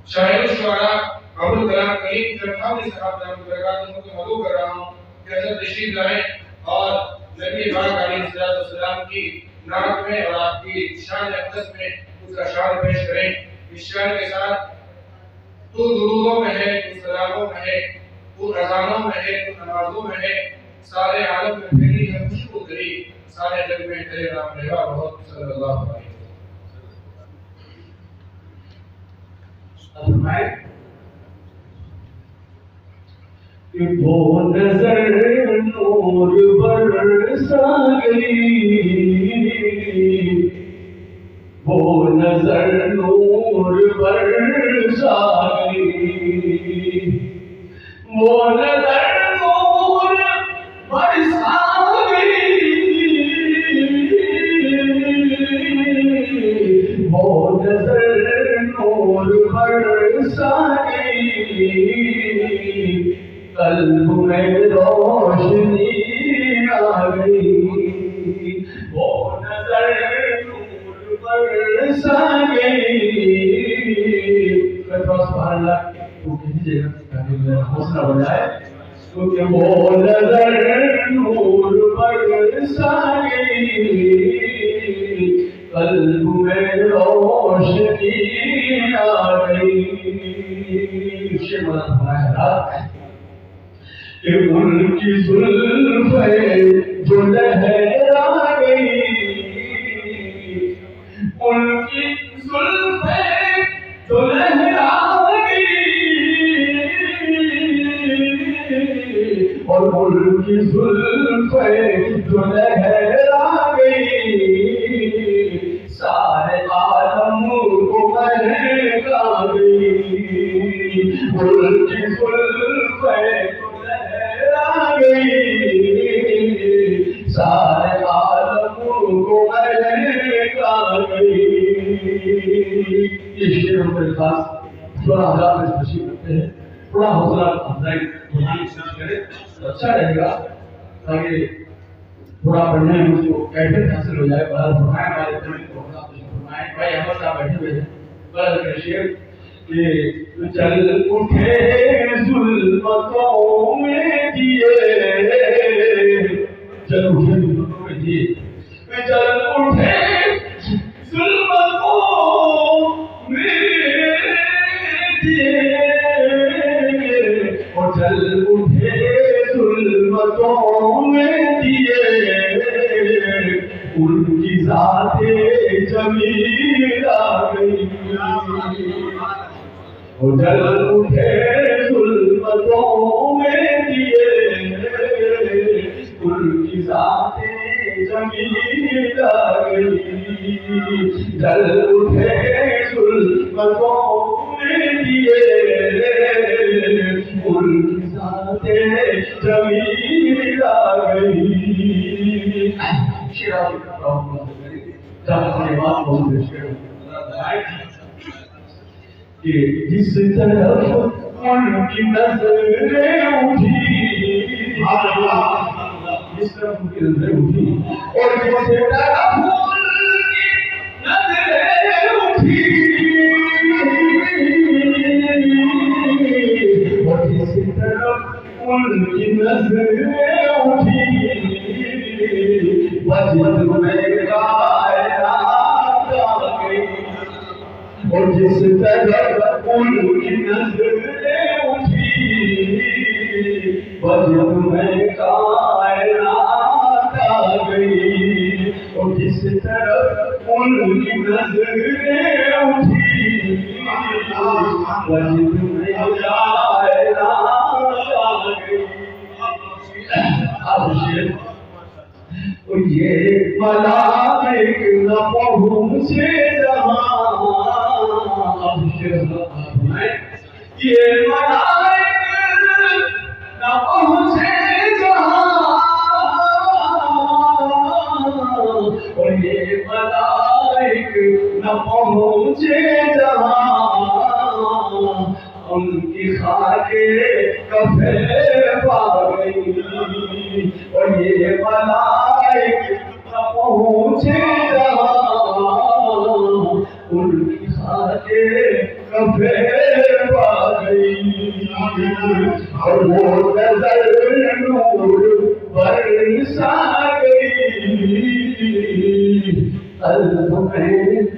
شاعر الشعراء ابو الکلام کریم جرخانی صاحب نام برکات کو مدعو کر رہا ہوں کہ حضرت تشریف لائیں اور نبی پاک علیہ السلام کی نعت میں اور آپ کی شان اقدس میں اس کا شعر پیش کریں. اس شعر کے ساتھ تو درودوں میں ہے، تو سلاموں میں ہے، تو اذانوں میں ہے، تو نمازوں میں ہے، سارے عالم میں پھیلی ہے خوشبو تیری، سارے جگ میں تیرے نام رہا بہت صلی اللہ علیہ وسلم. فرمائے کہ وہ نظر نور برسا گئی، وہ نظر نور برسا گئی، وہ نظر نور برسا گئی، وہ نظر نور برسا گئی، قلب میں روشنی آ گئی، وہ نظر نور برسا گئی. سبحان اللہ تو کہیے تاکہ حوصلہ بن جائے. کیونکہ وہ نظر نور برسا گئی، قلب میں روشنی آ گئی. شعر مدد فرمایا کہ ان کی زلفیں جو لہرا گئی، ان کی زلفیں جو لہرا گئی، اور ان کی زلفیں جو لہرا گئی، سارے عالم کو مہکا گئی. ان کی زلفیں جو لہرا گئی، سارے عالم کو مہکا گئی. یہ شعر میرے پاس تھوڑا حضرات میں تشریف رکھتے ہیں، تھوڑا حوصلہ افزائی بنانے کی کوشش کرے تو اچھا رہے گا، تاکہ تھوڑا پڑھنے میں مجھ کو کیفیت حاصل ہو جائے. بہرحال فرمائے ہمارے دل کو فرمائے بھائی احمد صاحب بیٹھے ہوئے ہیں. بہرحال کا شعر کہ چل اٹھے ظلمتوں میں دیے، چل اٹھے ظلمتوں میں دیے، چل اٹھے ظلمتوں میں دیے، اور چل اٹھے ظلمتوں میں دیے، ان کی ذات جمیل آ گئی، اور چل اٹھے ظلمتوں میں دیے، ان کی ذات جمیل آ گئی. چل اٹھے ظلمتوں میں دیے، ان کی ذات جمیل آ گئی. شیرازی کا بات بہت کہ جس طرف ان کی نظریں اٹھی، جس طرف ان کی نظریں اٹھی، اور جس طرف ان کی نظریں اٹھی، اور جس طرف ان کی نظریں اٹھی، وجد میں کائنات آ گئی، اور جس طرف ان کی نظریں اٹھی، وجد میں کائنات آ گئی، اور جس طرف ان کی نظریں اٹھی، وجد میں کائنات آ گئی. اب شیر یہ ملائک نہ پہنچے جہاں، اب یہ ملائک نہ پہنچے جہاں، اور یہ ملائک نہ پہنچے جہاں، ان کی خاک کفے پا گئی، اور یہ ملائک نہ پہنچے جہاں، ان کی خاک کفے گئی اور وہ نظر نور برسا گئی قلب میں